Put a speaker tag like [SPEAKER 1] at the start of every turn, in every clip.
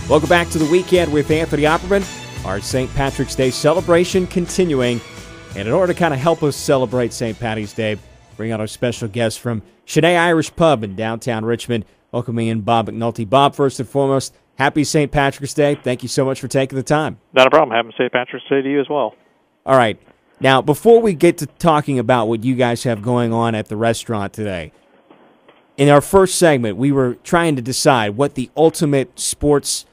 [SPEAKER 1] Welcome back to the weekend with Anthony Opperman. Our St. Patrick's Day celebration continuing. And in order to kind of help us celebrate St. Patty's Day, bring out our special guest from Siné Irish Pub in downtown Richmond, welcoming in Bob McNulty. Bob, first and foremost, happy St. Patrick's Day. Thank you so much for taking the time.
[SPEAKER 2] Not a problem. Happy St. Patrick's Day to you as well.
[SPEAKER 1] All right. Now, before we get to talking about what you guys have going on at the restaurant today, in our first segment, we were trying to decide what the ultimate sports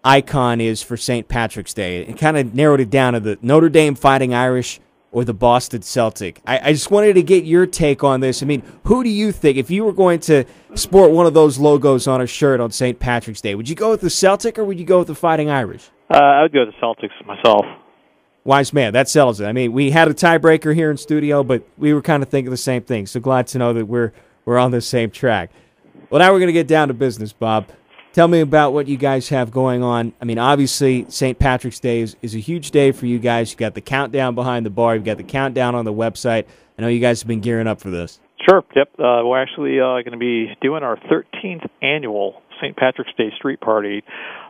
[SPEAKER 1] icon is for St. Patrick's Day. It kind of narrowed it down to the Notre Dame Fighting Irish or the Boston Celtic. I just wanted to get your take on this. I mean, who do you think, if you were going to sport one of those logos on a shirt on St. Patrick's Day, would you go with the Celtic or would you go with the Fighting Irish?
[SPEAKER 2] I would go with the Celtics myself.
[SPEAKER 1] Wise man, that settles it. I mean, we had a tiebreaker here in studio, but we were kind of thinking the same thing. So glad to know that we're on the same track. Well, now we're going to get down to business, Bob. Tell me about what you guys have going on. I mean, obviously, St. Patrick's Day is a huge day for you guys. You've got the countdown behind the bar. You've got the countdown on the website. I know you guys have been gearing up for this.
[SPEAKER 2] Sure, yep. We're actually going to be doing our 13th annual St. Patrick's Day street party,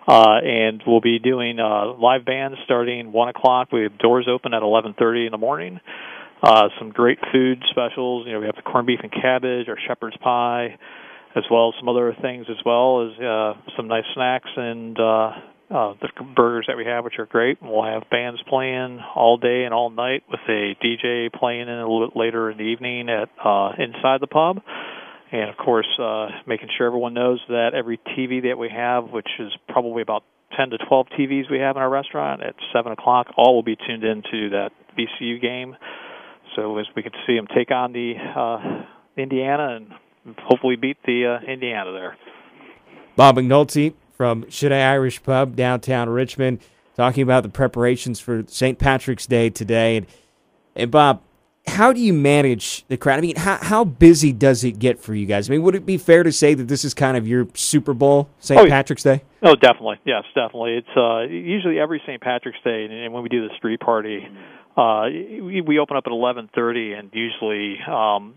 [SPEAKER 2] and we'll be doing live bands starting 1 o'clock. We have doors open at 11:30 in the morning. Some great food specials. You know, we have the corned beef and cabbage, our shepherd's pie, as well as some other things, as well as some nice snacks and the burgers that we have, which are great. And we'll have bands playing all day and all night with a DJ playing in a little bit later in the evening at inside the pub. And, of course, making sure everyone knows that every TV that we have, which is probably about 10 to 12 TVs we have in our restaurant, at 7 o'clock, all will be tuned into that VCU game. So as we can see them take on the Indiana and hopefully beat the Indiana there.
[SPEAKER 1] Bob McNulty from Shockoe Irish Pub, downtown Richmond, talking about the preparations for St. Patrick's Day today. And Bob, how do you manage the crowd? I mean, how busy does it get for you guys? I mean, would it be fair to say that this is kind of your Super Bowl, St. Patrick's Day?
[SPEAKER 2] Oh, definitely. Yes, definitely. It's usually every St. Patrick's Day, and when we do the street party, we open up at 11:30, and usually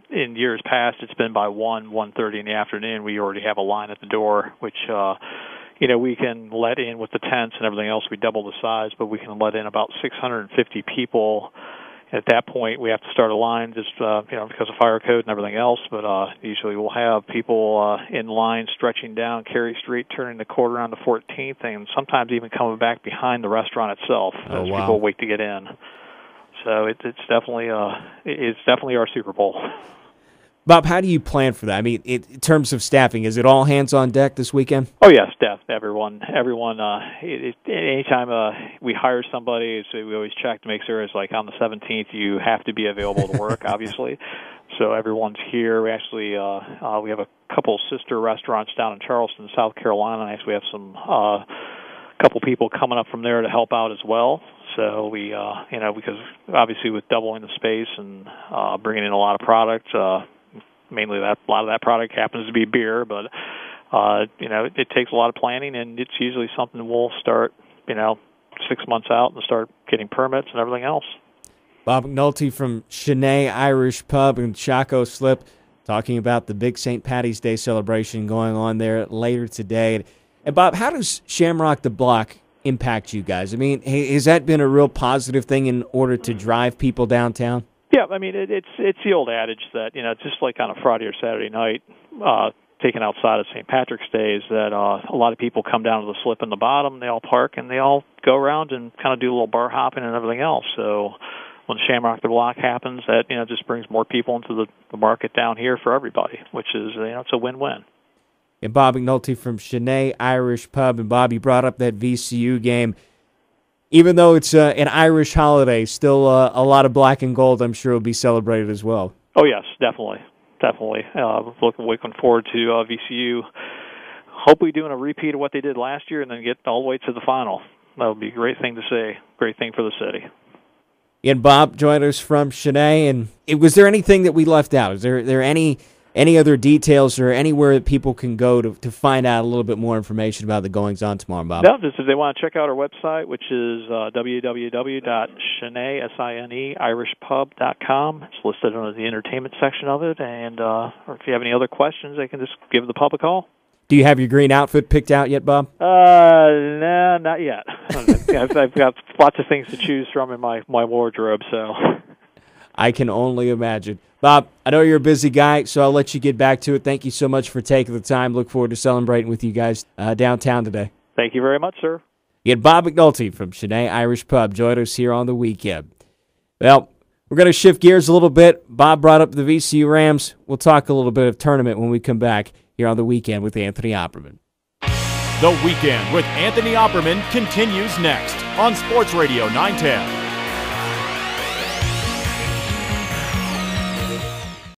[SPEAKER 2] in years past it's been by 1:30 in the afternoon. We already have a line at the door, which we can let in with the tents and everything else. We double the size, but we can let in about 650 people. At that point, we have to start a line just because of fire code and everything else. But usually we'll have people in line stretching down Cary Street, turning the quarter on the 14th, and sometimes even coming back behind the restaurant itself as people wait to get in. So it's definitely our Super Bowl.
[SPEAKER 1] Bob, how do you plan for that? I mean, in terms of staffing, is it all hands on deck this weekend?
[SPEAKER 2] Oh yes, everyone. Anytime we hire somebody, so we always check to make sure it's like on the 17th you have to be available to work, obviously. So everyone's here. We actually we have a couple sister restaurants down in Charleston, South Carolina. And actually, we have some couple people coming up from there to help out as well. So we, because obviously with doubling the space and bringing in a lot of product, mainly a lot of that product happens to be beer, but it takes a lot of planning, and it's usually something we'll start 6 months out and start getting permits and everything else.
[SPEAKER 1] Bob McNulty from Siné Irish Pub and Shockoe Slip talking about the big St. Patty's Day celebration going on there later today. And Bob, how does Shamrock the Block impact you guys? I mean, has that been a real positive thing in order to drive people downtown?
[SPEAKER 2] Yeah, I mean, it's the old adage that, just like on a Friday or Saturday night, taken outside of St. Patrick's Day, is that a lot of people come down to the slip in the bottom, they all park, and they all go around and kind of do a little bar hopping and everything else. So when Shamrock the Block happens, that just brings more people into the market down here for everybody, which is, it's a win-win.
[SPEAKER 1] And Bob McNulty from Siné Irish Pub. And Bob, you brought up that VCU game. Even though it's an Irish holiday, still a lot of black and gold, I'm sure, will be celebrated as well.
[SPEAKER 2] Oh, yes, definitely. Looking forward to VCU hopefully doing a repeat of what they did last year and then get all the way to the final. That would be a great thing to say, great thing for the city.
[SPEAKER 1] And Bob joined us from Siné. And was there anything that we left out? Is there any other details or anywhere that people can go to find out a little bit more information about the goings-on tomorrow, Bob?
[SPEAKER 2] No, just if they want to check out our website, which is www.sineirishpub.com. It's listed under the entertainment section of it. And or if you have any other questions, they can just give the pub a call.
[SPEAKER 1] Do you have your green outfit picked out yet, Bob?
[SPEAKER 2] No, not yet. I've got lots of things to choose from in my wardrobe, so.
[SPEAKER 1] I can only imagine. Bob, I know you're a busy guy, so I'll let you get back to it. Thank you so much for taking the time. Look forward to celebrating with you guys downtown today.
[SPEAKER 2] Thank you very much, sir.
[SPEAKER 1] You had Bob McNulty from Siné Irish Pub join us here on the weekend. Well, we're going to shift gears a little bit. Bob brought up the VCU Rams. We'll talk a little bit of tournament when we come back here on the weekend with Anthony Opperman.
[SPEAKER 3] The Weekend with Anthony Opperman continues next on Sports Radio 910.